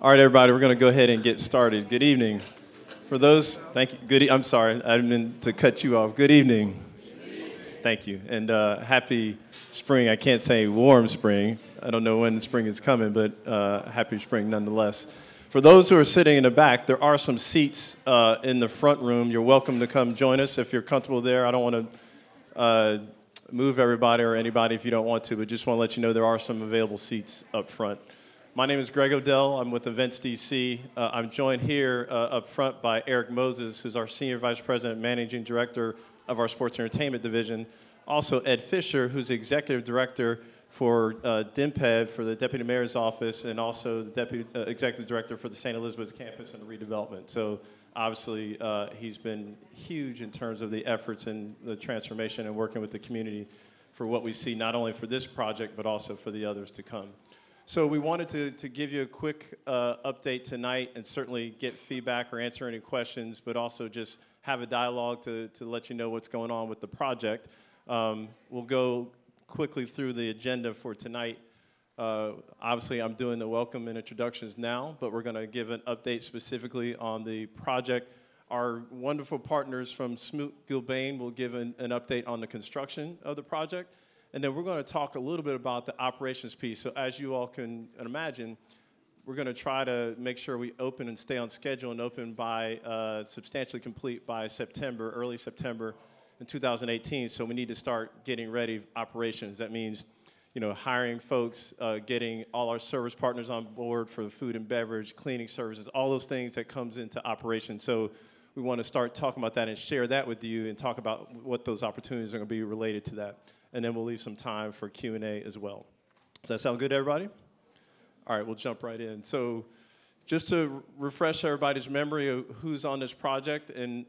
All right, everybody, we're going to go ahead and get started. Good evening. For those, thank you. I'm sorry, I didn't mean to cut you off. Good evening. Thank you. And happy spring. I can't say warm spring. I don't know when the spring is coming, but happy spring nonetheless. For those who are sitting in the back, there are some seats in the front room. You're welcome to come join us if you're comfortable there. I don't want to move everybody or anybody if you don't want to, but just want to let you know there are some available seats up front. My name is Greg Odell. I'm with Events DC. I'm joined here up front by Eric Moses, who's our Senior Vice President, Managing Director of our Sports Entertainment Division. Also, Ed Fisher, who's the Executive Director for DMPED, for the Deputy Mayor's Office, and also the Deputy Executive Director for the St. Elizabeth's campus and the redevelopment. So obviously, he's been huge in terms of the efforts and the transformation and working with the community for what we see, not only for this project, but also for the others to come. So we wanted to give you a quick update tonight and certainly get feedback or answer any questions, but also just have a dialogue to let you know what's going on with the project. We'll go quickly through the agenda for tonight. Obviously, I'm doing the welcome and introductions now, but we're going to give an update specifically on the project. Our wonderful partners from Smoot-Gilbane will give an update on the construction of the project. And then we're going to talk a little bit about the operations piece. So as you all can imagine, we're going to try to make sure we open and stay on schedule and open by substantially complete by September, early September in 2018. So we need to start getting ready operations. That means, you know, hiring folks, getting all our service partners on board for the food and beverage, cleaning services, all those things that comes into operation. So we want to start talking about that and share that with you and talk about what those opportunities are going to be related to that. And then we'll leave some time for Q&A as well. Does that sound good, everybody? All right, we'll jump right in. So just to refresh everybody's memory of who's on this project and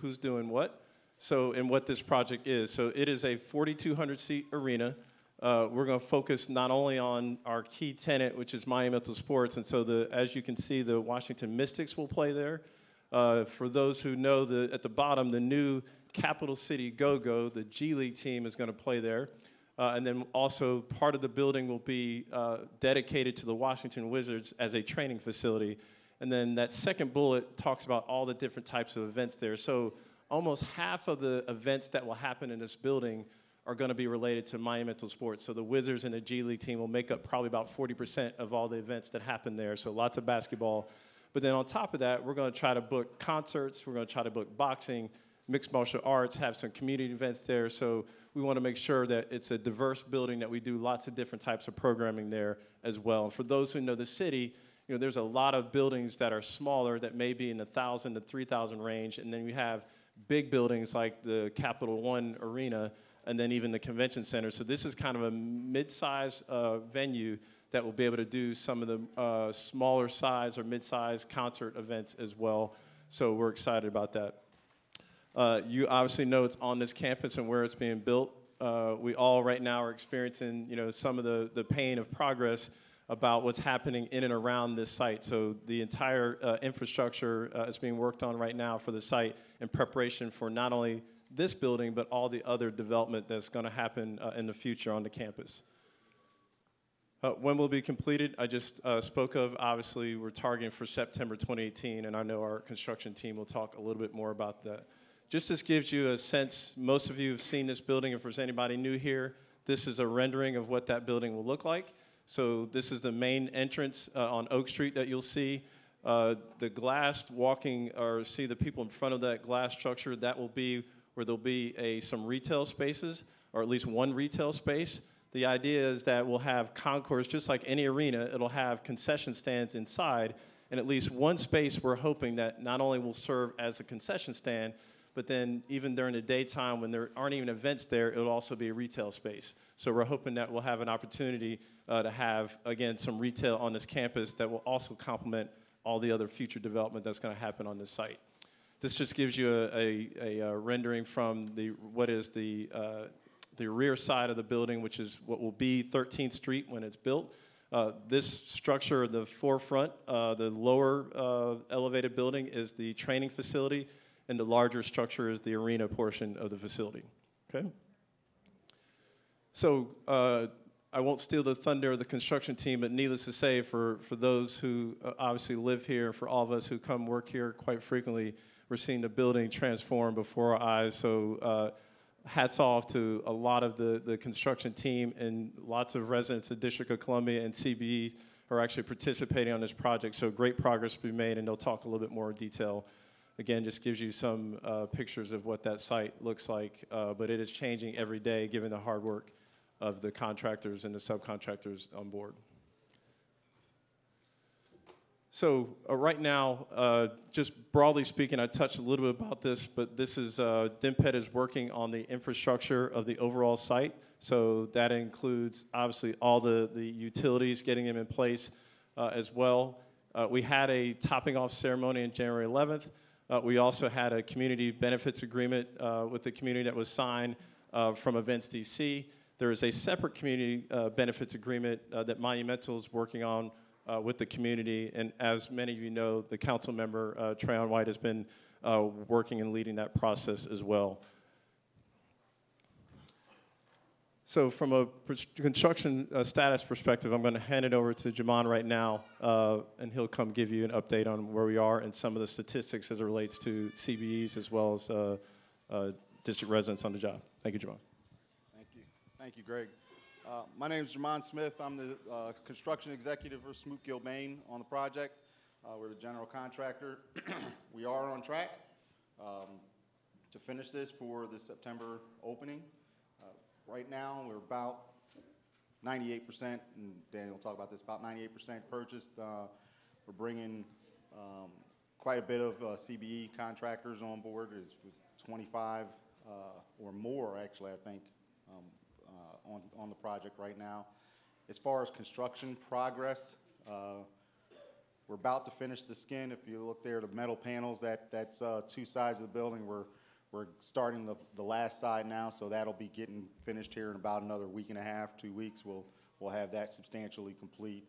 who's doing what, so and what this project is. So it is a 4,200-seat arena. We're going to focus not only on our key tenant, which is Monumental Sports, and so as you can see, the Washington Mystics will play there. For those who know, at the bottom, the new Capital City Go-Go, the G League team, is going to play there. And then also part of the building will be dedicated to the Washington Wizards as a training facility. And then that second bullet talks about all the different types of events there. So almost half of the events that will happen in this building are going to be related to Monumental Sports. So the Wizards and the G League team will make up probably about 40% of all the events that happen there. So lots of basketball. But then on top of that, we're going to try to book concerts. We're going to try to book boxing, mixed martial arts, have some community events there. So we want to make sure that it's a diverse building, that we do lots of different types of programming there as well. And for those who know the city, you know, there's a lot of buildings that are smaller that may be in the 1,000 to 3,000 range. And then we have big buildings like the Capital One Arena and then even the Convention Center. So this is kind of a mid-size venue that will be able to do some of the smaller size or mid-size concert events as well. So we're excited about that. You obviously know it's on this campus and where it's being built. We all right now are experiencing, you know, some of the pain of progress about what's happening in and around this site. So the entire infrastructure is being worked on right now for the site in preparation for not only this building, but all the other development that's going to happen in the future on the campus. When will be completed, I just spoke of. Obviously, we're targeting for September 2018, and I know our construction team will talk a little bit more about that. Just this gives you a sense, most of you have seen this building. If there's anybody new here, this is a rendering of what that building will look like. So this is the main entrance on Oak Street that you'll see. The glass walking, or see the people in front of that glass structure, that will be where there'll be some retail spaces, or at least one retail space. The idea is that we'll have concourse, just like any arena. It'll have concession stands inside, and at least one space we're hoping that not only will serve as a concession stand, but then even during the daytime when there aren't even events there, it'll also be a retail space. So we're hoping that we'll have an opportunity to have, again, some retail on this campus that will also complement all the other future development that's going to happen on this site. This just gives you a rendering from what is the rear side of the building, which is what will be 13th Street when it's built. This structure, the forefront, the lower elevated building is the training facility, and the larger structure is the arena portion of the facility. Okay? So I won't steal the thunder of the construction team, but needless to say, for those who obviously live here, for all of us who come work here quite frequently, we're seeing the building transform before our eyes. So hats off to a lot of the construction team, and lots of residents of District of Columbia and CBE are actually participating on this project. So great progress to be made, and they'll talk a little bit more in detail. Again, just gives you some pictures of what that site looks like, but it is changing every day given the hard work of the contractors and the subcontractors on board. So right now, just broadly speaking, I touched a little bit about this, but this is, DIMPED is working on the infrastructure of the overall site. So that includes obviously all the utilities, getting them in place as well. We had a topping off ceremony on January 11th. We also had a community benefits agreement with the community that was signed from Events DC. There is a separate community benefits agreement that Monumental is working on with the community, and as many of you know, the council member, Trayon White, has been working and leading that process as well. So from a construction status perspective, I'm going to hand it over to Jamon right now, and he'll come give you an update on where we are and some of the statistics as it relates to CBEs as well as district residents on the job. Thank you, Jamon. Thank you. Thank you, Greg. My name is Jamon Smith. I'm the construction executive for Smoot-Gilbane on the project. We're the general contractor. We are on track to finish this for the September opening. Right now, we're about 98%, and Daniel will talk about this, about 98% purchased. We're bringing quite a bit of CBE contractors on board. It's 25 or more, actually, I think, on the project right now. As far as construction progress, we're about to finish the skin. If you look there, the metal panels, that's two sides of the building. We're starting the last side now, so that'll be getting finished here in about another week and a half, 2 weeks. We'll have that substantially complete.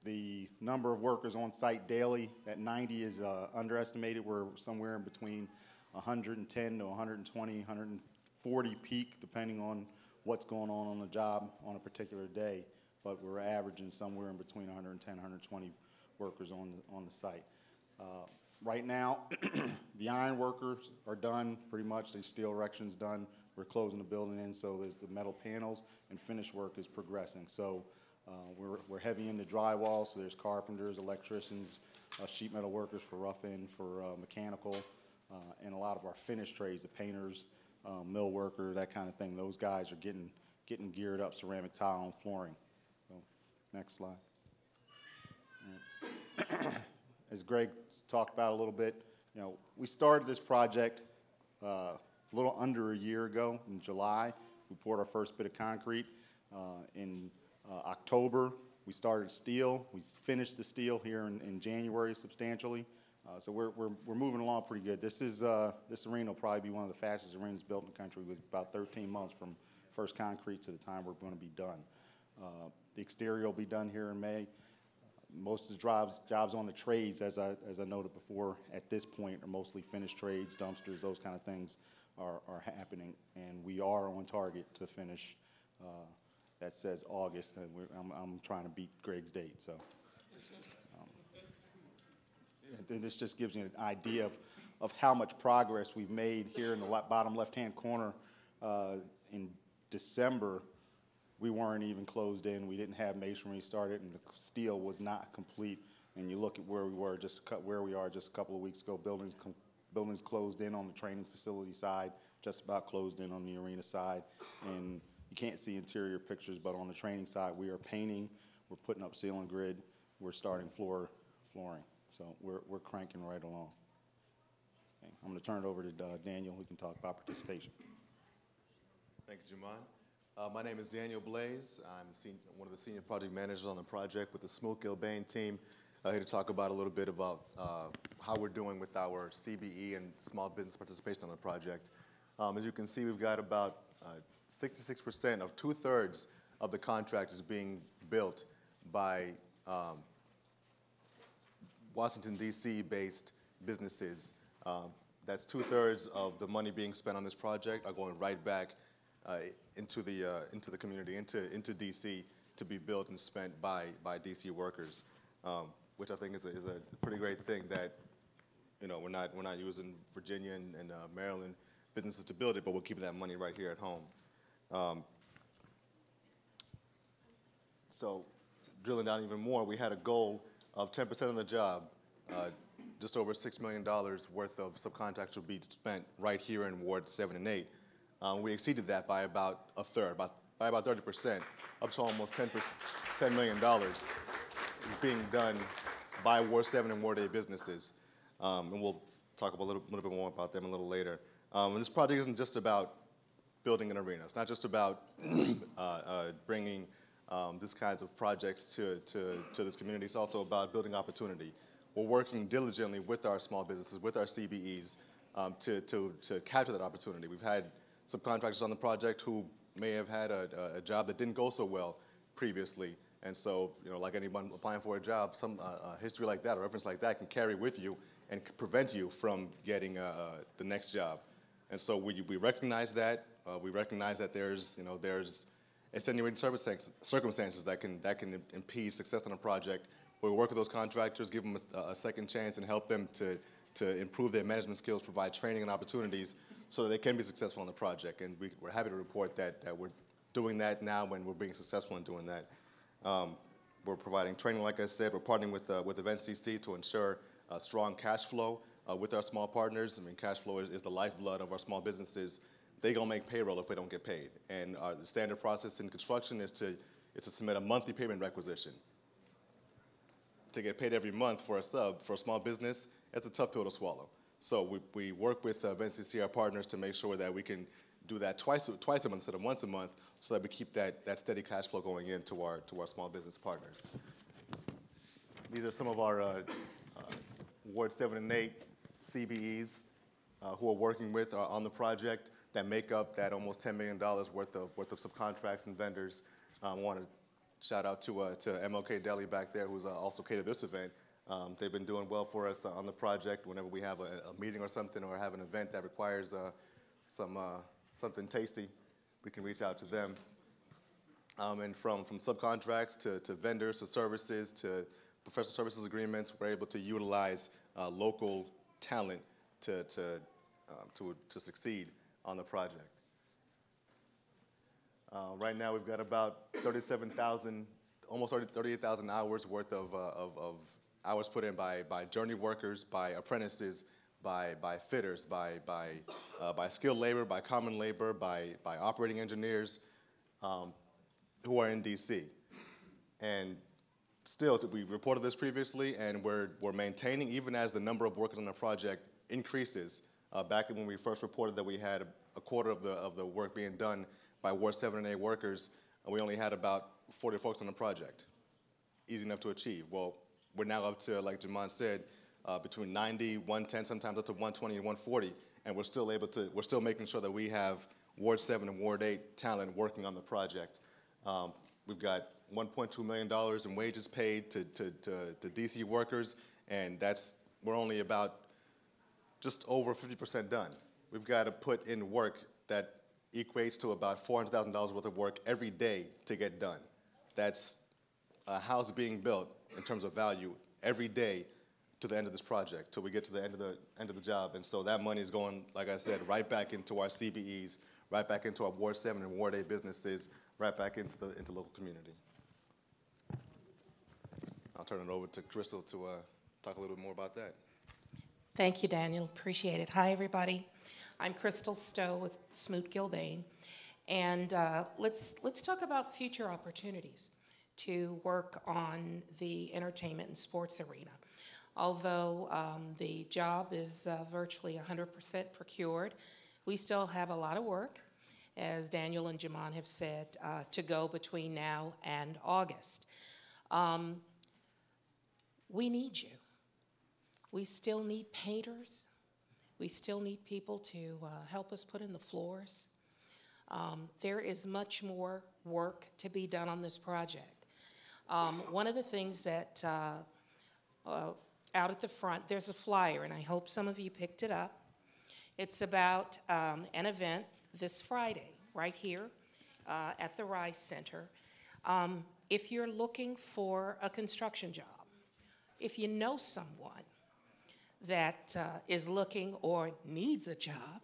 The number of workers on site daily at 90 is underestimated. We're somewhere in between 110 to 120, 140 peak, depending on what's going on the job on a particular day. But we're averaging somewhere in between 110, 120 workers on the site. Right now, the iron workers are done pretty much. The steel erection's done. We're closing the building in, so there's the metal panels, and finish work is progressing. So we're heavy into drywall, so there's carpenters, electricians, sheet metal workers for rough-in, for mechanical, and a lot of our finish trades, the painters, mill worker, that kind of thing. Those guys are getting geared up, ceramic tile and flooring. So, next slide. As Greg talked about a little bit, we started this project a little under a year ago in July. We poured our first bit of concrete. In October, we started steel. We finished the steel here in January substantially. So we're moving along pretty good. This arena will probably be one of the fastest arenas built in the country, with about 13 months from first concrete to the time we're going to be done. The exterior will be done here in May. Most of the jobs on the trades, as I noted before, at this point are mostly finished trades, dumpsters, those kind of things are happening, and we are on target to finish. That says August, and I'm trying to beat Greg's date. So this just gives you an idea of how much progress we've made here in the bottom left-hand corner. In December, we weren't even closed in. We didn't have masonry started, and the steel was not complete. And you look at where we are just a couple of weeks ago. Buildings closed in on the training facility side, just about closed in on the arena side. And you can't see interior pictures, but on the training side, we are painting. We're putting up ceiling grid. We're starting flooring. So we're cranking right along. Okay, I'm going to turn it over to Daniel, who can talk about participation. Thank you, Jamon. My name is Daniel Blaze. I'm one of the senior project managers on the project with the Smoot-Gilbane team. Here to talk about a little bit about how we're doing with our CBE and small business participation on the project. As you can see, we've got about 66% of 2/3 of the contract is being built by Washington, D.C. based businesses. That's 2/3 of the money being spent on this project are going right back into the community, into DC, to be built and spent by DC workers, which I think is a pretty great thing that, you know, we're not using Virginia and Maryland businesses to build it, but we're keeping that money right here at home. So drilling down even more, we had a goal of 10% of the job, just over $6 million worth of subcontracts will be spent right here in Ward 7 and 8. We exceeded that by about a third, by about 30%, up to almost $10 million is being done by Ward 7 and Ward 8 businesses. And we'll talk a little bit more about them a little later. And this project isn't just about building an arena. It's not just about bringing these kinds of projects to this community. It's also about building opportunity. We're working diligently with our small businesses, with our CBEs, to capture that opportunity. We've had subcontractors on the project who may have had a job that didn't go so well previously. And so, you know, like anyone applying for a job, some history like that or reference like that can carry with you and prevent you from getting the next job. And so we recognize that. We recognize that there's extenuating circumstances that can impede success on a project. But we work with those contractors, give them a second chance, and help them to improve their management skills, provide training and opportunities so that they can be successful on the project. And we're happy to report that we're doing that now when we're being successful in doing that. We're providing training, like I said. We're partnering with Events CC to ensure strong cash flow with our small partners. I mean, cash flow is the lifeblood of our small businesses. They gonna make payroll if they don't get paid. And the standard process in construction is to submit a monthly payment requisition. To get paid every month for a sub, for a small business, that's a tough pill to swallow. So we work with Events CC, our partners, to make sure that we can do that twice a month instead of once a month, so that we keep that steady cash flow going into our small business partners. These are some of our Ward 7 and 8 CBEs who are working with on the project that make up that almost $10 million worth of subcontracts and vendors. I want to shout out to MLK Deli back there, who's also catered this event. They've been doing well for us on the project. Whenever we have a meeting or something, or have an event that requires something tasty, we can reach out to them. And from subcontracts to vendors to services to professional services agreements, we're able to utilize local talent to succeed on the project. Right now, we've got about 37,000, almost 38,000 hours worth of hours put in by journey workers, by apprentices, by fitters, by skilled labor, by common labor, by operating engineers who are in DC. And still, we reported this previously, and we're maintaining, even as the number of workers on the project increases. Back when we first reported that we had a quarter of the work being done by Ward 7 and 8 workers, and we only had about 40 folks on the project. Easy enough to achieve. Well, we're now up to, like Jamon said, between 90, 110, sometimes up to 120 and 140, and we're still making sure that we have Ward 7 and Ward 8 talent working on the project. We've got $1.2 million in wages paid to DC workers, and we're only about just over 50% done. We've got to put in work that equates to about $400,000 worth of work every day to get done. That's a house being built in terms of value every day to the end of this project, till we get to the end of the job. And so that money is going, like I said, right back into our CBEs, right back into our Ward 7 and Ward 8 businesses, right back into local community. I'll turn it over to Crystal to talk a little bit more about that. Thank you, Daniel. Appreciate it. Hi, everybody. I'm Crystal Stowe with Smoot-Gilbane, and let's talk about future opportunities to work on the entertainment and sports arena. Although the job is virtually 100% procured, we still have a lot of work, as Daniel and Jamon have said, to go between now and August. We need you. We still need painters. We still need people to help us put in the floors. There is much more work to be done on this project. One of the things that out at the front, there's a flyer, and I hope some of you picked it up. It's about an event this Friday, right here at the Rise Center. If you're looking for a construction job, if you know someone that is looking or needs a job,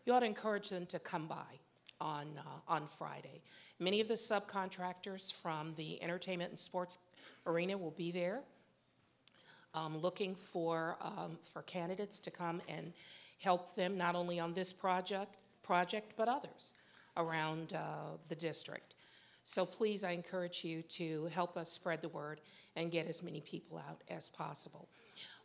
you ought to encourage them to come by on Friday. Many of the subcontractors from the entertainment and sports arena will be there, looking for candidates to come and help them not only on this project but others around the district. So please, I encourage you to help us spread the word and get as many people out as possible.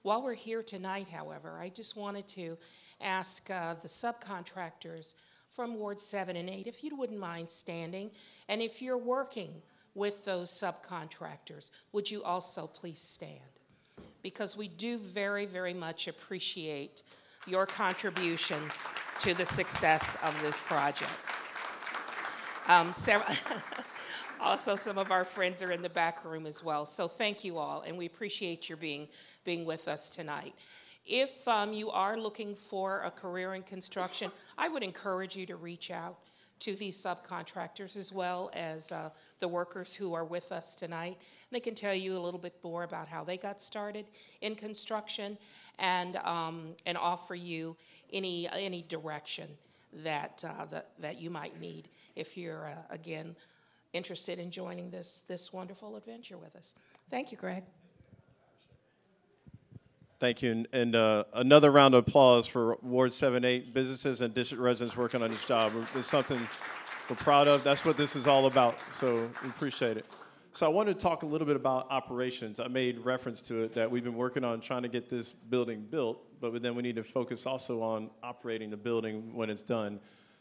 While we're here tonight, however, I just wanted to ask the subcontractors from Ward 7 and 8 if you wouldn't mind standing, and if you're working with those subcontractors, would you also please stand? Because we do very, very much appreciate your contribution to the success of this project. Also, some of our friends are in the back room as well. So thank you all, and we appreciate your being with us tonight. If you are looking for a career in construction, I would encourage you to reach out to these subcontractors as well as the workers who are with us tonight. They can tell you a little bit more about how they got started in construction and offer you any direction that you might need if you're again interested in joining this wonderful adventure with us. Thank you, Greg. Thank you, and another round of applause for Ward 7-8 businesses and district residents working on this job. It's something we're proud of. That's what this is all about, so we appreciate it. So I wanted to talk a little bit about operations. I made reference to it that we've been working on trying to get this building built, but then we need to focus also on operating the building when it's done.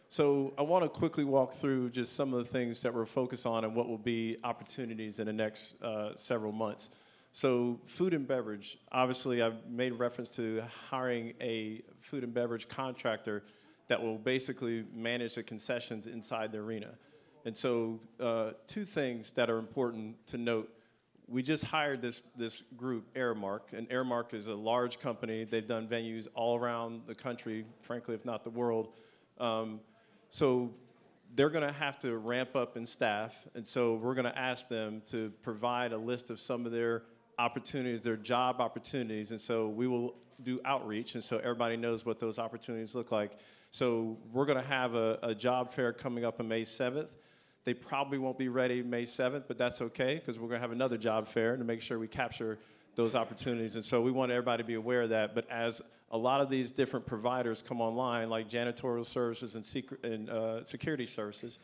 So I want to quickly walk through just some of the things that we're focused on and what will be opportunities in the next several months. So food and beverage, obviously I've made reference to hiring a food and beverage contractor that will basically manage the concessions inside the arena. And so two things that are important to note. We just hired this group, Aramark, and Aramark is a large company. They've done venues all around the country, frankly, if not the world. So they're going to have to ramp up in staff, and so we're going to ask them to provide a list of some of their opportunities, their job opportunities, and so we will do outreach, and so everybody knows what those opportunities look like. So we're going to have a job fair coming up on May 7th. They probably won't be ready May 7th, but that's okay, because we're going to have another job fair to make sure we capture those opportunities, and so we want everybody to be aware of that. But as a lot of these different providers come online, like janitorial services and security services,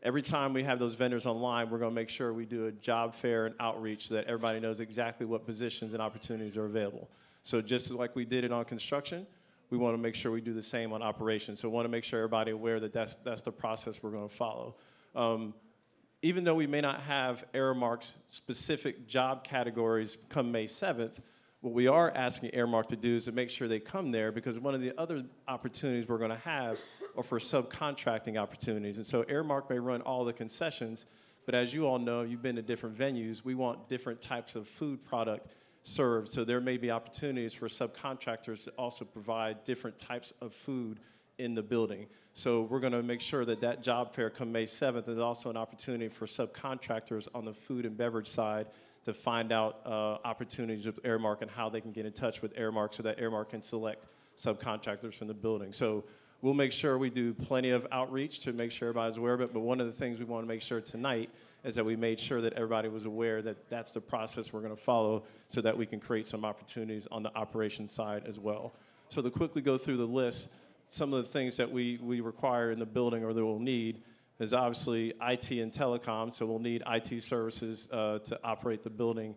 every time we have those vendors online, we're going to make sure we do a job fair and outreach so that everybody knows exactly what positions and opportunities are available. So just like we did it on construction, we want to make sure we do the same on operations. So we want to make sure everybody aware that that's the process we're going to follow. Even though we may not have Aramark's specific job categories come May 7th, what we are asking Aramark to do is to make sure they come there, because one of the other opportunities we're going to have are for subcontracting opportunities. And so Aramark may run all the concessions, but as you all know, you've been to different venues, we want different types of food product served. So there may be opportunities for subcontractors to also provide different types of food in the building. So we're going to make sure that that job fair come May 7th is also an opportunity for subcontractors on the food and beverage side to find out opportunities with Aramark and how they can get in touch with Aramark so that Aramark can select subcontractors from the building. So we'll make sure we do plenty of outreach to make sure everybody's aware of it, but one of the things we want to make sure tonight is that we made sure that everybody was aware that that's the process we're going to follow so that we can create some opportunities on the operations side as well. So to quickly go through the list, some of the things that we require in the building or that we'll need is obviously IT and telecom, so we'll need IT services to operate the building,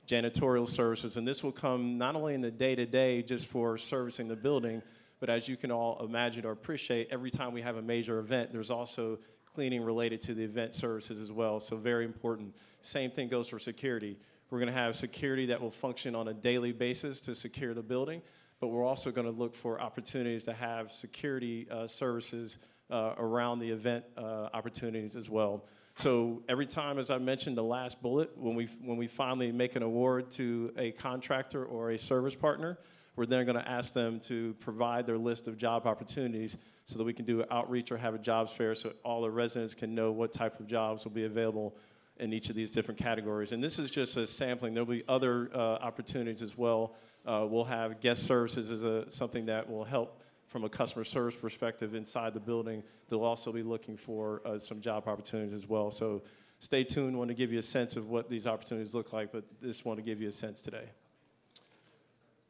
janitorial services, and this will come not only in the day-to-day just for servicing the building, but as you can all imagine or appreciate, every time we have a major event, there's also cleaning related to the event services as well, so very important. Same thing goes for security. We're going to have security that will function on a daily basis to secure the building, but we're also going to look for opportunities to have security services around the event opportunities as well. So every time, as I mentioned, the last bullet, when we finally make an award to a contractor or a service partner, we're then going to ask them to provide their list of job opportunities so that we can do an outreach or have a jobs fair so all the residents can know what type of jobs will be available in each of these different categories. And this is just a sampling. There'll be other opportunities as well. We'll have guest services as something that will help from a customer service perspective inside the building. They'll also be looking for some job opportunities as well. So stay tuned. Want to give you a sense of what these opportunities look like, but just want to give you a sense today.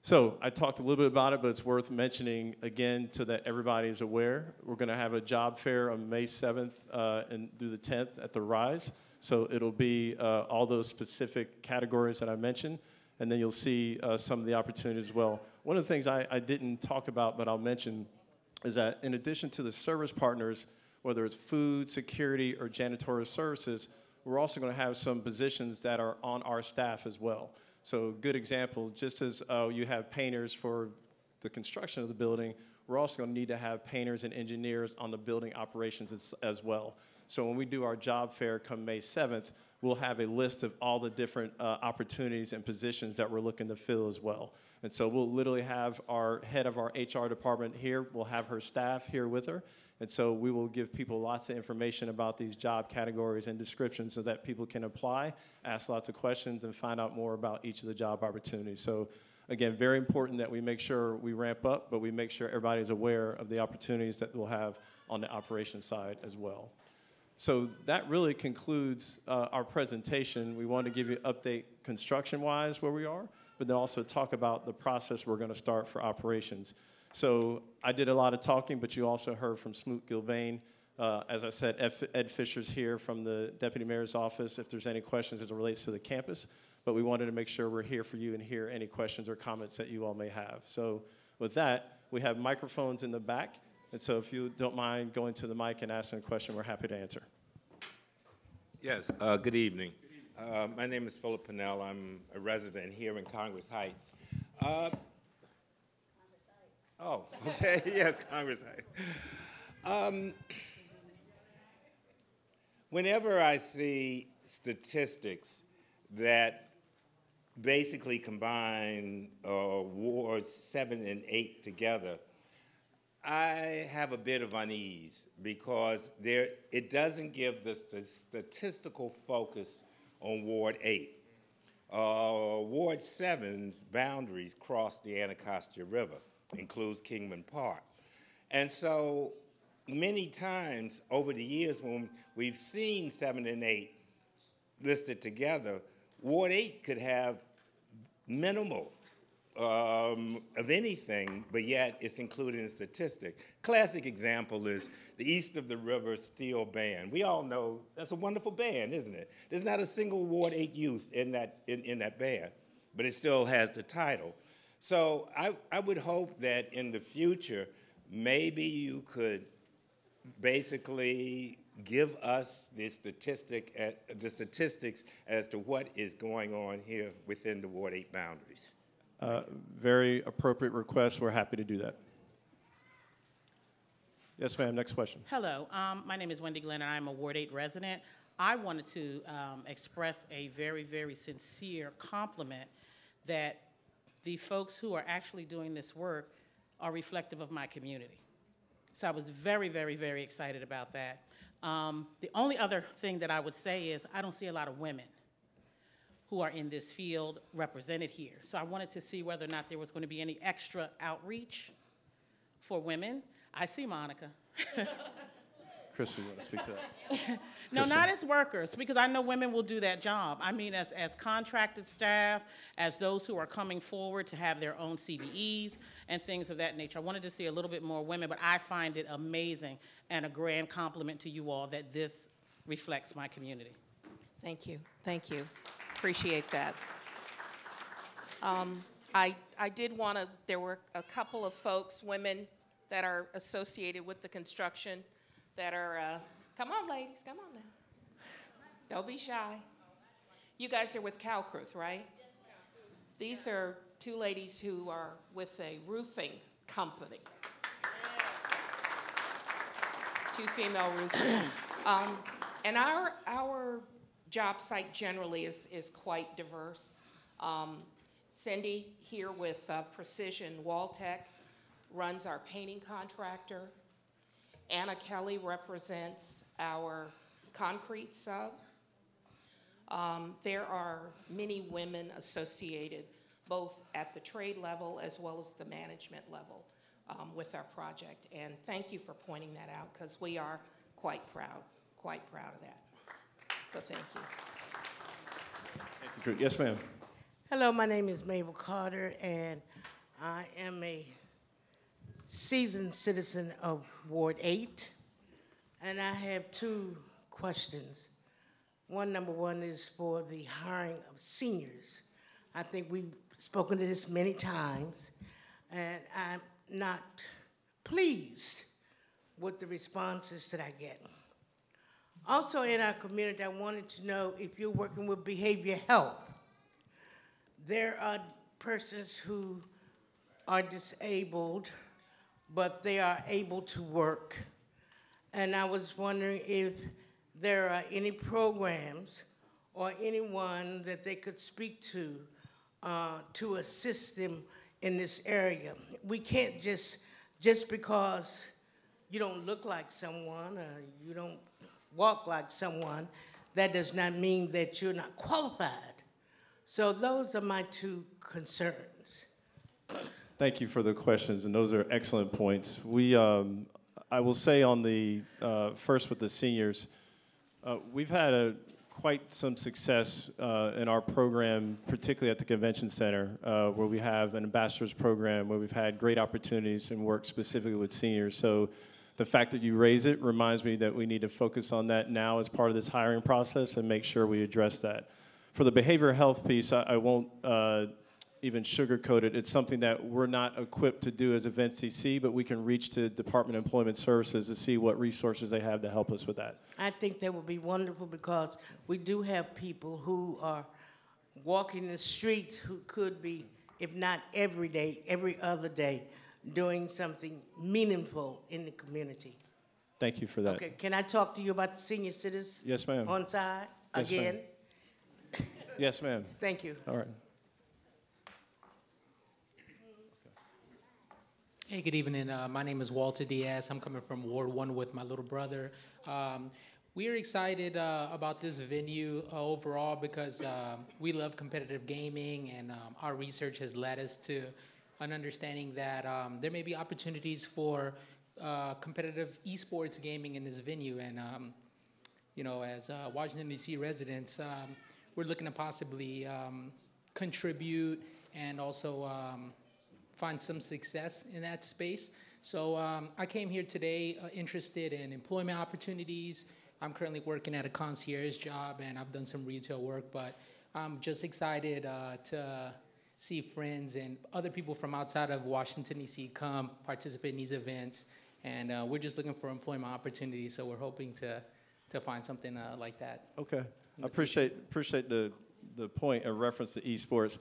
So I talked a little bit about it, but it's worth mentioning again so that everybody is aware. We're going to have a job fair on May 7th and through the 10th at the Rise. So it'll be all those specific categories that I mentioned, and then you'll see some of the opportunities as well. One of the things I didn't talk about, but I'll mention, is that in addition to the service partners, whether it's food, security, or janitorial services, we're also going to have some positions that are on our staff as well. So good example, just as you have painters for the construction of the building, we're also going to need to have painters and engineers on the building operations as well. So when we do our job fair come May 7th, we'll have a list of all the different opportunities and positions that we're looking to fill as well. And so we'll literally have our head of our HR department here. We'll have her staff here with her. And so we will give people lots of information about these job categories and descriptions so that people can apply, ask lots of questions, and find out more about each of the job opportunities. So again, very important that we make sure we ramp up, but we make sure everybody's aware of the opportunities that we'll have on the operations side as well. So that really concludes our presentation. We want to give you an update construction-wise where we are, but then also talk about the process we're going to start for operations. So I did a lot of talking, but you also heard from Smoot Gilbane. As I said, Ed Fisher's here from the Deputy Mayor's office if there's any questions as it relates to the campus. But we wanted to make sure we're here for you and hear any questions or comments that you all may have. So with that, we have microphones in the back. And so if you don't mind going to the mic and asking a question, we're happy to answer. Yes, good evening. My name is Philip Pinnell. I'm a resident here in Congress Heights. Oh, okay, yes, Congress Heights. Whenever I see statistics that basically combine wards 7 and 8 together, I have a bit of unease because it doesn't give the statistical focus on Ward 8. Ward 7's boundaries cross the Anacostia River, includes Kingman Park. And so many times over the years when we've seen 7 and 8 listed together, Ward 8 could have minimal of anything, but yet it's included in the statistic. Classic example is the East of the River Steel Band. We all know that's a wonderful band, isn't it? There's not a single Ward 8 youth in that band, but it still has the title. So I would hope that in the future, maybe you could basically give us the statistics as to what is going on here within the Ward 8 boundaries. Very appropriate request. We're happy to do that. Yes, ma'am. Next question. Hello. My name is Wendy Glennon. I'm a Ward 8 resident. I wanted to express a very, very sincere compliment that the folks who are actually doing this work are reflective of my community. So I was very, very, very excited about that. The only other thing that I would say is I don't see a lot of women who are in this field represented here. So I wanted to see whether or not there was going to be any extra outreach for women. I see Monica. Crystal, you want to speak to that? No, not as workers, because I know women will do that job. I mean, as contracted staff, as those who are coming forward to have their own CDEs and things of that nature. I wanted to see a little bit more women, but I find it amazing and a grand compliment to you all that this reflects my community. Thank you. Thank you. Appreciate that. I did want to, there were a couple of folks, women that are associated with the construction that are, come on ladies, come on now. Don't be shy. You guys are with Calcruth, right? Yes, Calcruth. These are two ladies who are with a roofing company. Two female roofers. And our job site generally is quite diverse. Cindy here with Precision Wall Tech runs our painting contractor. Anna Kelly represents our concrete sub. There are many women associated both at the trade level as well as the management level with our project. And thank you for pointing that out because we are quite proud of that. So thank you. Thank you. Yes, ma'am. Hello, my name is Mabel Carter, and I am a seasoned citizen of Ward 8, and I have two questions. Number one is for the hiring of seniors. I think we've spoken to this many times, and I'm not pleased with the responses that I get. Also in our community, I wanted to know if you're working with behavior health. There are persons who are disabled, but they are able to work. And I was wondering if there are any programs or anyone that they could speak to assist them in this area. We can't just because you don't look like someone or you don't walk like someone, that does not mean that you're not qualified. So those are my two concerns. Thank you for the questions, and those are excellent points. I will say on the first with the seniors, we've had quite some success in our program, particularly at the convention center, where we have an ambassadors program, where we've had great opportunities and work specifically with seniors. So the fact that you raise it reminds me that we need to focus on that now as part of this hiring process and make sure we address that. For the behavioral health piece, I won't even sugarcoat it. It's something that we're not equipped to do as Events DC, but we can reach to Department of Employment Services to see what resources they have to help us with that. I think that would be wonderful because we do have people who are walking the streets who could be, if not every day, every other day, doing something meaningful in the community. Thank you for that. Okay, can I talk to you about the senior citizens? Yes, ma'am. On side, Yes, again? ma'am. Yes, ma'am. Thank you. All right. Hey, good evening. My name is Walter Diaz. I'm coming from Ward 1 with my little brother. We're excited about this venue overall because we love competitive gaming, and our research has led us to an understanding that there may be opportunities for competitive eSports gaming in this venue. And, you know, as Washington, D.C. residents, we're looking to possibly contribute and also find some success in that space. So I came here today interested in employment opportunities. I'm currently working at a concierge job, and I've done some retail work, but I'm just excited to see friends and other people from outside of Washington, D.C. come participate in these events. And we're just looking for employment opportunities, so we're hoping to find something like that. Okay. I appreciate the point of reference to eSports.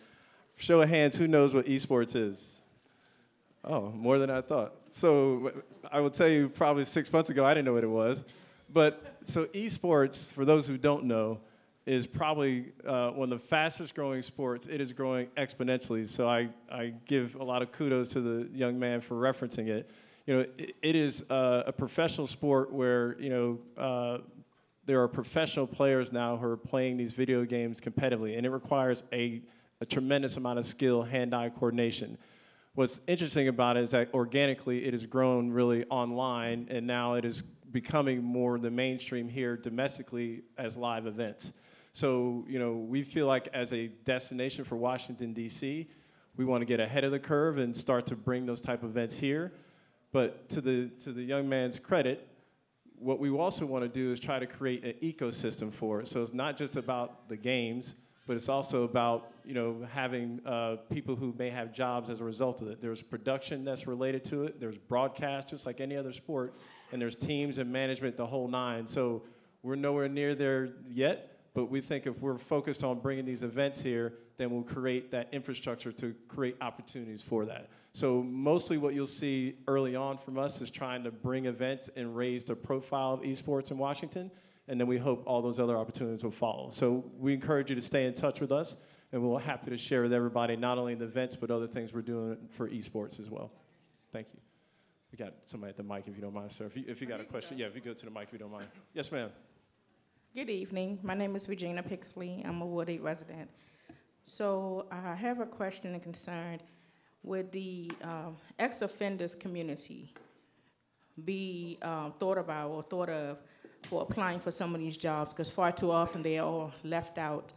Show of hands, who knows what eSports is? Oh, more than I thought. So I will tell you, probably 6 months ago, I didn't know what it was. But so eSports, for those who don't know, is probably one of the fastest growing sports. It is growing exponentially. So I give a lot of kudos to the young man for referencing it. You know, it is a professional sport where, you know, there are professional players now who are playing these video games competitively, and it requires a tremendous amount of skill, hand-eye coordination. What's interesting about it is that organically it has grown really online, and now it is becoming more the mainstream here domestically as live events. So, you know, we feel like as a destination for Washington, D.C., we want to get ahead of the curve and start to bring those type of events here. But to the young man's credit, what we also want to do is try to create an ecosystem for it. So it's not just about the games, but it's also about, you know, having people who may have jobs as a result of it. There's production that's related to it. There's broadcast, just like any other sport. And there's teams and management, the whole nine. So we're nowhere near there yet, but we think if we're focused on bringing these events here, then we'll create that infrastructure to create opportunities for that. So mostly what you'll see early on from us is trying to bring events and raise the profile of esports in Washington, and then we hope all those other opportunities will follow. So we encourage you to stay in touch with us. and we're happy to share with everybody not only the events, but other things we're doing for eSports as well. Thank you. We got somebody at the mic, if you don't mind, sir. If you got a question, yeah, if you go to the mic, if you don't mind. Yes, ma'am. Good evening. My name is Regina Pixley. I'm a Ward 8 resident. So I have a question and concern. Would the ex-offenders community be thought about or thought of for applying for some of these jobs? Because far too often they are all left out.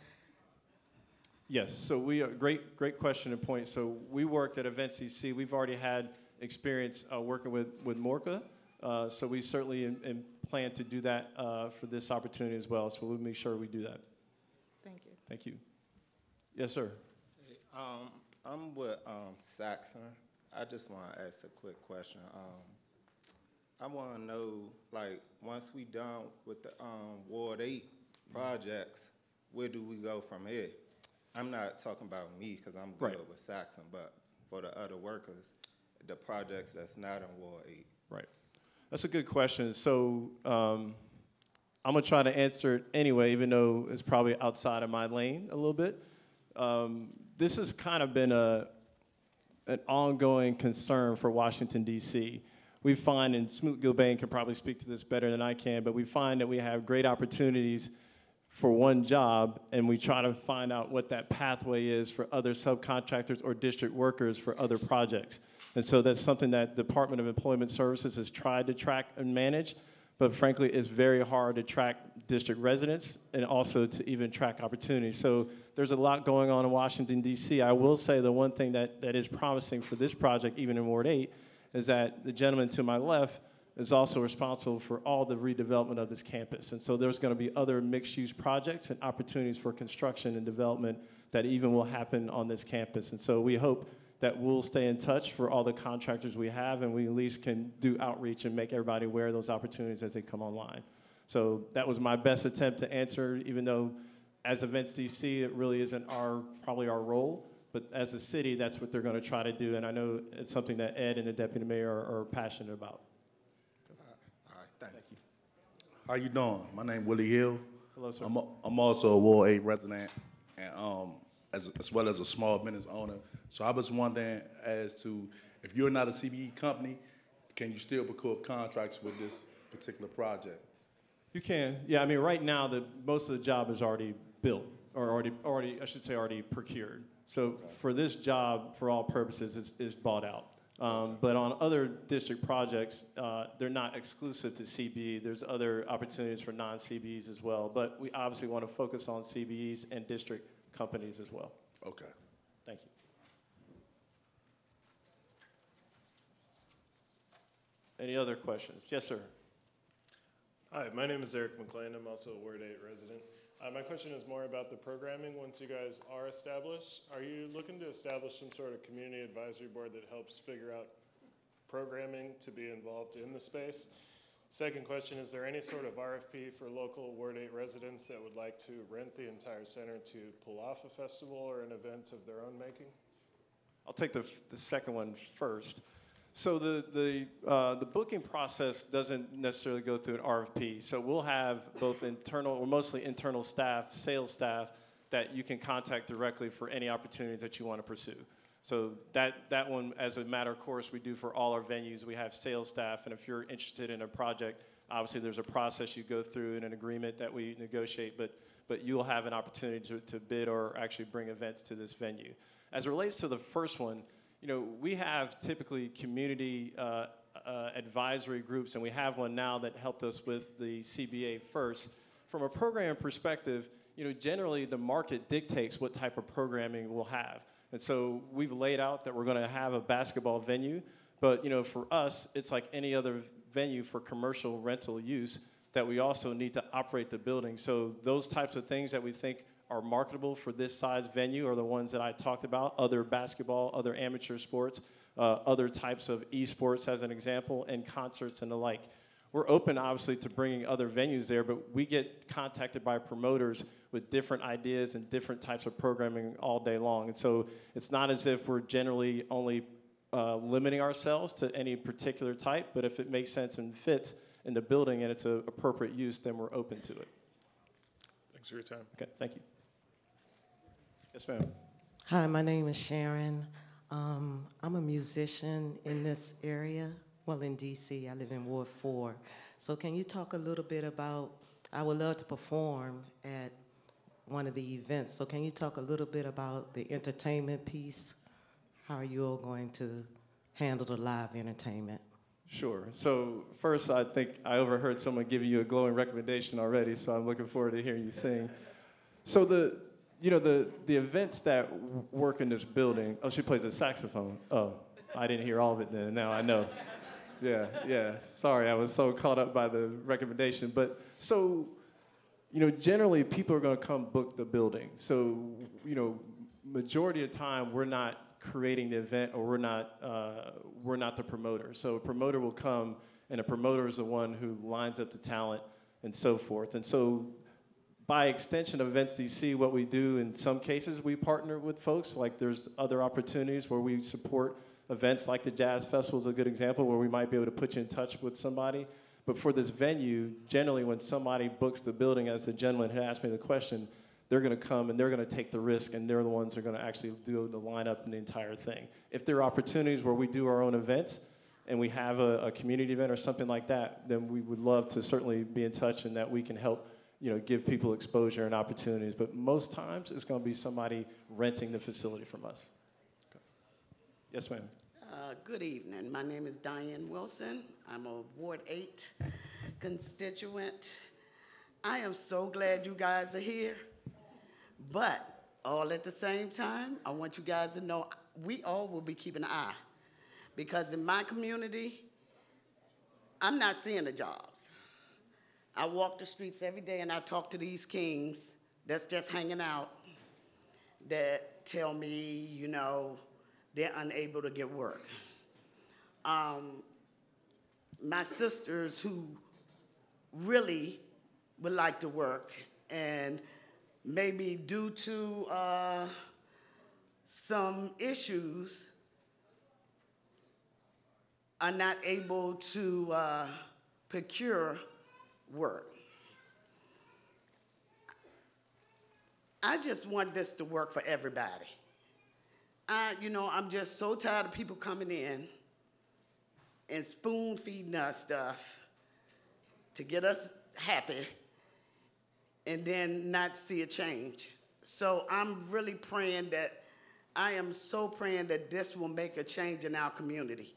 Yes, so great question and point. So we worked at Events CC. We've already had experience working with Morca. So we certainly plan to do that for this opportunity as well. So we'll make sure we do that. Thank you. Thank you. Yes, sir. Hey, I'm with Saxon. I just want to ask a quick question. I want to know, like, once we done with the Ward 8 projects, where do we go from here? I'm not talking about me because I'm good with Saxon, but for the other workers, the projects that's not in Ward 8. Right. That's a good question. So I'm going to try to answer it anyway, even though it's probably outside of my lane a little bit. This has kind of been an ongoing concern for Washington, D.C. We find, and Smoot-Gilbane can probably speak to this better than I can, but we find that we have great opportunities for one job, and we try to find out what that pathway is for other subcontractors or district workers for other projects. And so that's something that the Department of Employment Services has tried to track and manage, but frankly, it's very hard to track district residents and also to even track opportunities. So there's a lot going on in Washington, D.C. I will say the one thing that is promising for this project, even in Ward 8, is that the gentleman to my left is also responsible for all the redevelopment of this campus. And so there's going to be other mixed-use projects and opportunities for construction and development that even will happen on this campus. And so we hope that we'll stay in touch for all the contractors we have, and we at least can do outreach and make everybody aware of those opportunities as they come online. So that was my best attempt to answer, even though as Events DC, it really isn't probably our role. But as a city, that's what they're going to try to do, and I know it's something that Ed and the deputy mayor are passionate about. All right, thank you. How you doing? My name is Willie Hill. Hello, sir. I'm also a Ward 8 resident, and as well as a small business owner. So I was wondering as to, if you're not a CBE company, can you still procure contracts with this particular project? You can. Yeah, I mean, right now, most of the job is already built, or already procured. So for this job, for all purposes, it's bought out. But on other district projects, they're not exclusive to CBE. There's other opportunities for non-CBEs as well. But we obviously want to focus on CBEs and district companies as well. Okay. Thank you. Any other questions? Yes, sir. Hi, my name is Eric McLean. I'm also a Ward 8 resident. My question is more about the programming once you guys are established. Are you looking to establish some sort of community advisory board that helps figure out programming to be involved in the space? Second question, is there any sort of RFP for local Ward 8 residents that would like to rent the entire center to pull off a festival or an event of their own making? I'll take the second one first. So the booking process doesn't necessarily go through an RFP. So we'll have both internal, or mostly internal staff, sales staff, that you can contact directly for any opportunities that you want to pursue. So that one, as a matter of course, we do for all our venues. We have sales staff, and if you're interested in a project, obviously there's a process you go through and an agreement that we negotiate, but you'll have an opportunity to bid or actually bring events to this venue. As it relates to the first one, you know, we have typically community advisory groups, and we have one now that helped us with the CBA first. From a program perspective, you know, generally the market dictates what type of programming we'll have. And so we've laid out that we're going to have a basketball venue, but, you know, for us, it's like any other venue for commercial rental use that we also need to operate the building. So those types of things that we think are marketable for this size venue are the ones that I talked about, other basketball, other amateur sports, other types of eSports as an example, and concerts and the like. We're open, obviously, to bringing other venues there, but we get contacted by promoters with different ideas and different types of programming all day long. And so it's not as if we're generally only limiting ourselves to any particular type, but if it makes sense and fits in the building and it's an appropriate use, then we're open to it. Thanks for your time. Okay, thank you. Yes, ma'am. Hi, my name is Sharon. I'm a musician in this area. Well, in DC, I live in Ward 4. So can you talk a little bit about, I would love to perform at one of the events. So can you talk a little bit about the entertainment piece? How are you all going to handle the live entertainment? Sure. So first, I think I overheard someone giving you a glowing recommendation already, so I'm looking forward to hearing you sing. So the events that work in this building, oh, she plays a saxophone. Oh, I didn't hear all of it then, now I know. Yeah, sorry, I was so caught up by the recommendation. But so, generally people are gonna come book the building. So, majority of the time we're not creating the event, or we're not the promoter. So a promoter will come, and a promoter is the one who lines up the talent and so forth. And so by extension of Events DC, what we do in some cases, we partner with folks. Like there's other opportunities where we support events like the Jazz Festival is a good example, where we might be able to put you in touch with somebody. But for this venue, generally when somebody books the building, as the gentleman had asked me the question, they're gonna come and they're gonna take the risk, and they're the ones that are gonna actually do the lineup and the entire thing. If there are opportunities where we do our own events and we have a community event or something like that, then we would love to certainly be in touch, and that we can help give people exposure and opportunities. But most times it's gonna be somebody renting the facility from us. Okay. Yes, ma'am. Good evening. My name is Diane Wilson. I'm a Ward 8 constituent. I am so glad you guys are here. But all at the same time, I want you guys to know we all will be keeping an eye, because in my community, I'm not seeing the jobs. I walk the streets every day and I talk to these kings that's just hanging out that tell me, they're unable to get work. My sisters who really would like to work, and maybe due to some issues, are not able to procure work. I just want this to work for everybody. I'm just so tired of people coming in and spoon feeding us stuff to get us happy and then not see a change. So I'm really praying that, I am so praying that this will make a change in our community.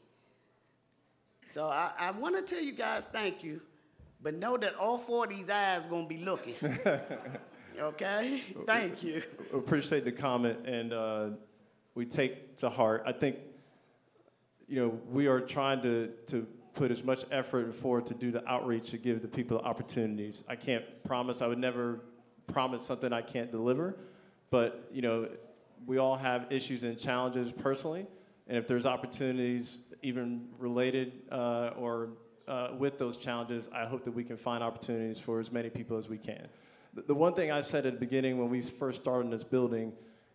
So I want to tell you guys thank you, but know that all 4 of these eyes going to be looking. Okay? Thank you. Appreciate the comment, and we take to heart. I think, we are trying to put as much effort forward to do the outreach to give the people opportunities. I can't promise, I would never promise something I can't deliver, but we all have issues and challenges personally, and if there's opportunities even related or with those challenges, I hope that we can find opportunities for as many people as we can. The one thing I said at the beginning when we first started in this building,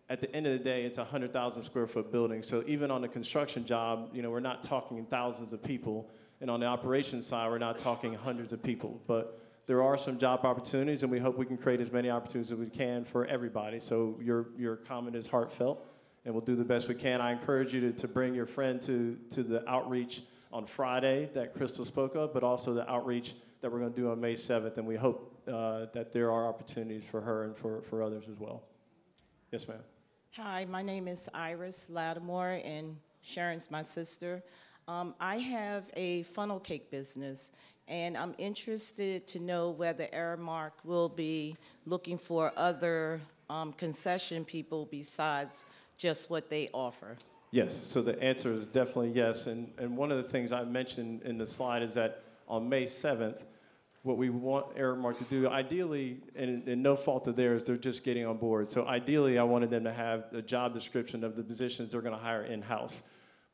at the end of the day, it's a 100,000 square foot building. So even on the construction job, we're not talking thousands of people. And on the operations side, we're not talking hundreds of people. But there are some job opportunities, and we hope we can create as many opportunities as we can for everybody. So your comment is heartfelt, and we'll do the best we can. I encourage you to bring your friend to the outreach on Friday that Crystal spoke of, but also the outreach that we're going to do on May 7th. And we hope that there are opportunities for her and for others as well. Yes, ma'am. Hi, my name is Iris Lattimore, and Sharon's my sister. I have a funnel cake business, and I'm interested to know whether Aramark will be looking for other concession people besides just what they offer. Yes, so the answer is definitely yes. And one of the things I mentioned in the slide is that on May 7th, what we want Aramark to do, ideally, and no fault of theirs, they're just getting on board. So ideally, I wanted them to have a job description of the positions they're going to hire in-house.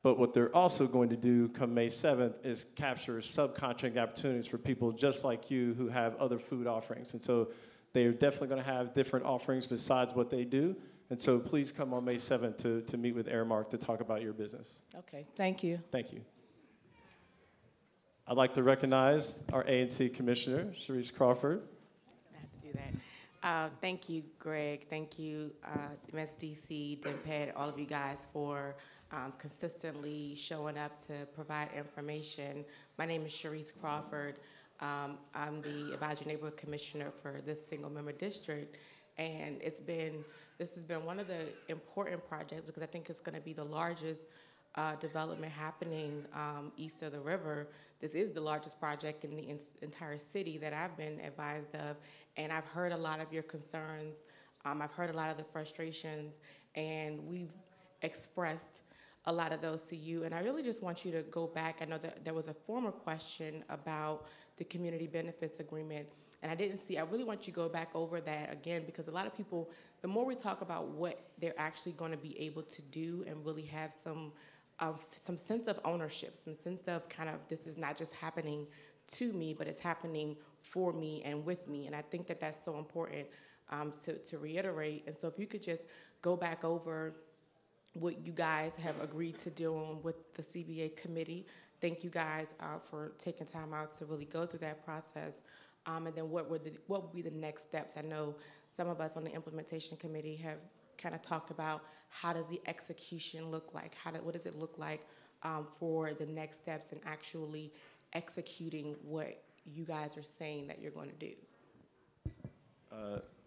But what they're also going to do come May 7th is capture subcontract opportunities for people just like you who have other food offerings. And so they're definitely going to have different offerings besides what they do. And so please come on May 7th to meet with Aramark to talk about your business. Okay, thank you. Thank you. I'd like to recognize our A&C Commissioner, Cherise Crawford. I have to do Thank you, Greg. Thank you, Ms. DC, DMPED, all of you guys for consistently showing up to provide information. My name is Cherise Crawford. I'm the Advisory Neighborhood Commissioner for this single-member district, and this has been one of the important projects because I think it's going to be the largest development happening east of the river. This is the largest project in the entire city that I've been advised of, and I've heard a lot of your concerns. I've heard a lot of the frustrations, and we've expressed a lot of those to you, and I really just want you to go back. I know that there was a former question about the community benefits agreement, and I really want you to go back over that again, because a lot of people, the more we talk about what they're actually going to be able to do and really have some sense of ownership, some sense of kind of, this is not just happening to me, but it's happening for me and with me. And I think that that's so important to reiterate. And so if you could just go back over what you guys have agreed to do with the CBA committee. Thank you guys for taking time out to really go through that process. And then what would be the next steps? I know some of us on the implementation committee have kind of talked about how does the execution look like? What does it look like for the next steps in actually executing what you guys are saying that you're going to do?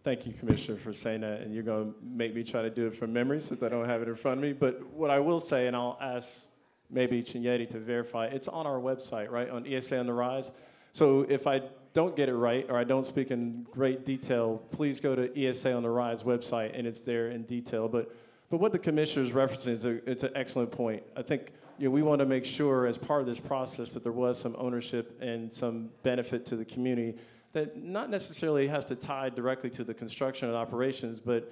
Thank you, Commissioner, for saying that, and you're going to make me try to do it from memory since I don't have it in front of me. But what I will say, and I'll ask maybe Chinyeti to verify, it's on our website, right, on ESA on the Rise. So if I don't get it right or I don't speak in great detail, please go to ESA on the Rise website, and it's there in detail. But what the Commissioner is referencing it's an excellent point. I think we want to make sure as part of this process that there was some ownership and some benefit to the community that not necessarily has to tie directly to the construction and operations, but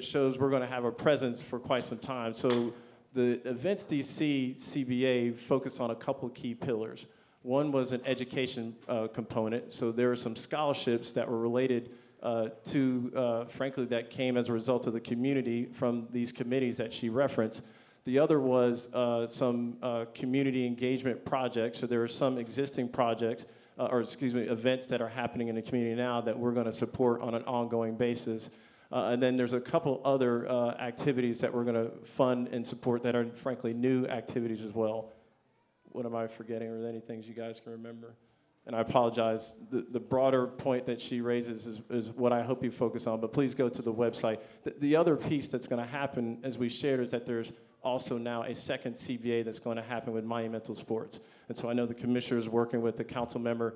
shows we're going to have a presence for quite some time. So the Events DC CBA focused on a couple of key pillars. One was an education component, so there were some scholarships that were related to, frankly, that came as a result of the community from these committees that she referenced. The other was some community engagement projects, so there are some existing projects, events that are happening in the community now that we're going to support on an ongoing basis. And then there's a couple other activities that we're going to fund and support that are, frankly, new activities as well. What am I forgetting? Are there any things you guys can remember? And I apologize. The broader point that she raises is what I hope you focus on, but please go to the website. The other piece that's going to happen, as we shared, is that there's also now a second CBA that's going to happen with monumental sports. And so I know the commissioner is working with the council member,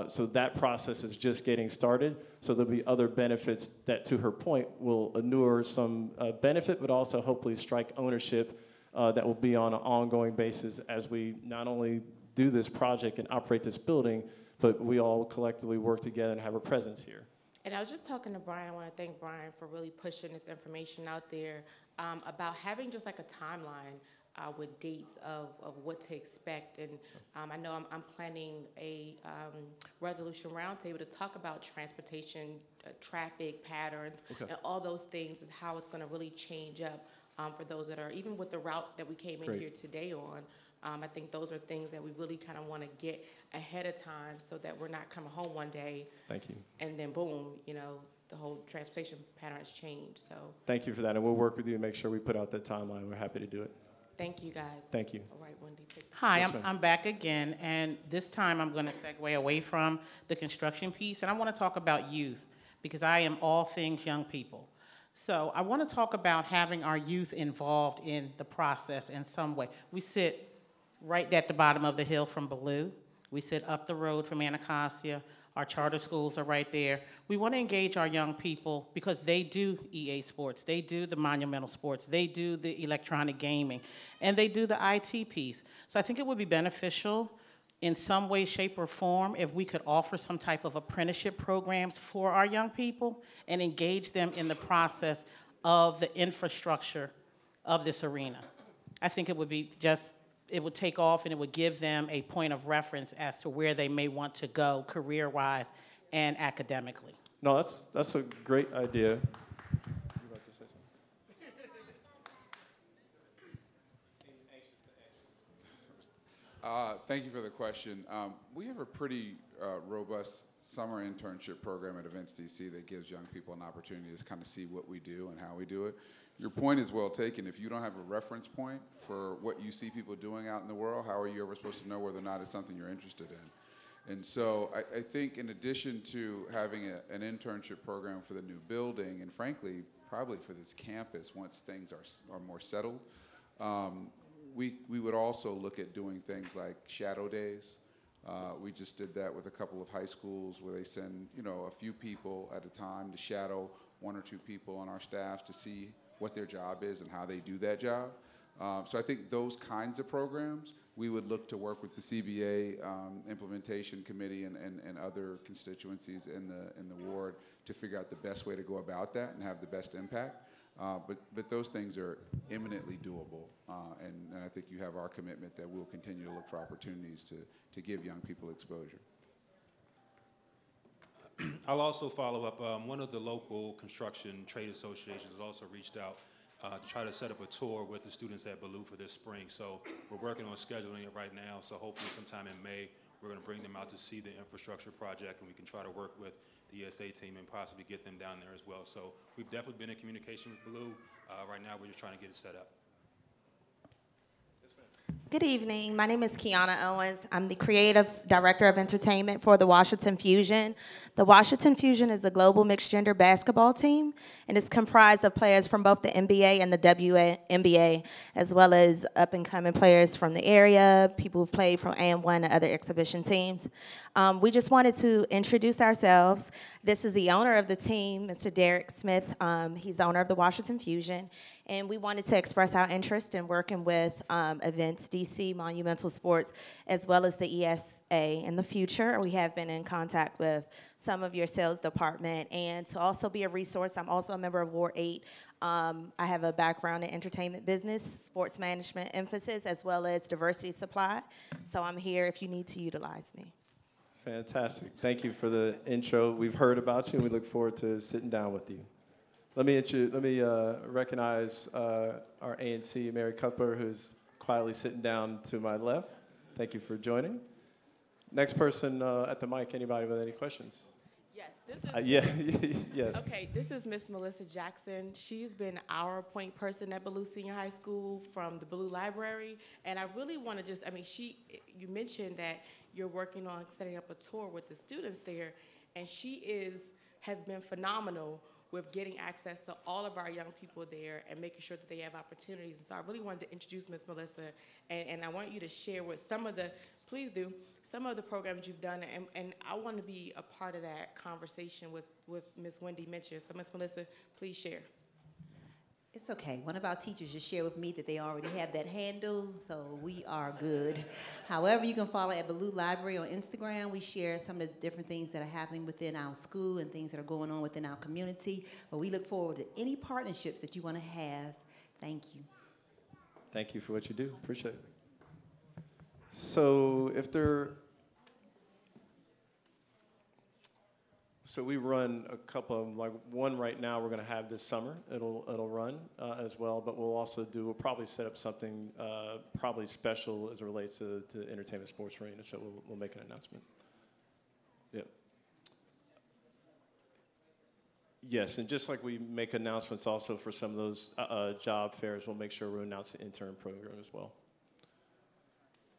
so that process is just getting started. So there'll be other benefits that, to her point, will inure some benefit, but also hopefully strike ownership that will be on an ongoing basis as we not only do this project and operate this building, but we all collectively work together and have a presence here. And I was just talking to Brian. I want to thank Brian for really pushing this information out there about having just like a timeline with dates of what to expect. And I know I'm planning a resolution roundtable to talk about transportation, traffic patterns, and all those things, is how it's going to really change up for those that are, even with the route that we came in here today on. I think those are things that we really kind of want to get ahead of time so that we're not coming home one day. Thank you. And then boom, the whole transportation pattern has changed. So thank you for that, and we'll work with you to make sure we put out that timeline. We're happy to do it. Thank you, guys. Thank you. All right, Wendy. Hi, I'm back again, and this time I'm going to segue away from the construction piece, and I want to talk about youth, because I am all things young people. So I want to talk about having our youth involved in the process in some way. We sit right at the bottom of the hill from Ballou. We sit up the road from Anacostia. Our charter schools are right there. We want to engage our young people because they do EA sports, they do the monumental sports, they do the electronic gaming, and they do the IT piece. So I think it would be beneficial in some way, shape, or form if we could offer some type of apprenticeship programs for our young people and engage them in the process of the infrastructure of this arena. I think it would be it would take off and it would give them a point of reference as to where they may want to go career-wise and academically. No, that's a great idea. You about to say something? Thank you for the question. We have a pretty robust summer internship program at Events DC that gives young people an opportunity to kind of see what we do and how we do it. Your point is well taken. If you don't have a reference point for what you see people doing out in the world, how are you ever supposed to know whether or not it's something you're interested in? And so I think in addition to having an internship program for the new building, and frankly, probably for this campus once things are more settled, we would also look at doing things like shadow days. We just did that with a couple of high schools where they send, a few people at a time to shadow 1 or 2 people on our staffs to see what their job is and how they do that job. So I think those kinds of programs, we would look to work with the CBA implementation committee and other constituencies in the ward to figure out the best way to go about that and have the best impact. But those things are imminently doable, and I think you have our commitment that we'll continue to look for opportunities to give young people exposure. I'll also follow up. One of the local construction trade associations has also reached out to try to set up a tour with the students at Ballou for this spring. So we're working on scheduling it right now. So hopefully sometime in May, we're going to bring them out to see the infrastructure project, and we can try to work with the ESA team and possibly get them down there as well. So we've definitely been in communication with Ballou. Right now, we're just trying to get it set up. Good evening. My name is Kiana Owens. I'm the Creative Director of Entertainment for the Washington Fusion. The Washington Fusion is a global mixed-gender basketball team, and it's comprised of players from both the NBA and the WNBA, as well as up-and-coming players from the area, people who've played from AM1 and other exhibition teams. We just wanted to introduce ourselves. This is the owner of the team, Mr. Derek Smith. He's the owner of the Washington Fusion. And we wanted to express our interest in working with Events DC, Monumental Sports, as well as the ESA in the future. We have been in contact with some of your sales department. And to also be a resource, I'm also a member of Ward 8. I have a background in entertainment business, sports management emphasis, as well as diversity supply. So I'm here if you need to utilize me. Fantastic. Thank you for the intro. We've heard about you, and we look forward to sitting down with you. Let me recognize our ANC, Mary Cutler, who's quietly sitting down to my left. Thank you for joining. Next person at the mic, anybody with any questions? Yes, this is yes. Okay, this is Miss Melissa Jackson. She's been our point person at Ballou Senior High School from the Ballou Library. And I really want to you mentioned that you're working on setting up a tour with the students there, and she has been phenomenal with getting access to all of our young people there and making sure that they have opportunities. And so I really wanted to introduce Ms. Melissa, and I want you to share with some of the programs you've done, and I want to be a part of that conversation with Ms. Wendy Mitchell. So Ms. Melissa, please share. It's okay. One of our teachers just shared with me that they already have that handle, so we are good. However, you can follow at Ballou Library on Instagram. We share some of the different things that are happening within our school and things that are going on within our community. But we look forward to any partnerships that you want to have. Thank you. Thank you for what you do. Appreciate it. So So we run a couple of them, like one right now we're going to have this summer. It'll run as well, but we'll probably set up something probably special as it relates to entertainment sports arena. So we'll make an announcement. Yep. Yes, and just like we make announcements also for some of those job fairs, we'll make sure we announce the intern program as well.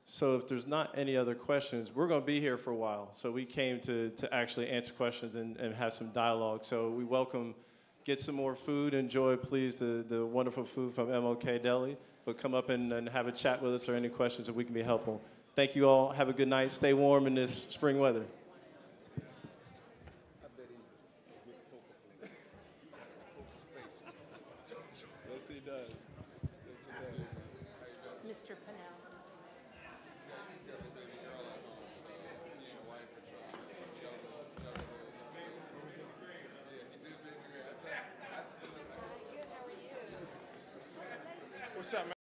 So if there's not any other questions, we're going to be here for a while. So we came to actually answer questions and have some dialogue. So we get some more food. Enjoy, please, the wonderful food from MLK Deli. But come up and have a chat with us or any questions that we can be helpful. Thank you all. Have a good night. Stay warm in this spring weather. Yes, he does. Mr. Pennell. What's up, man?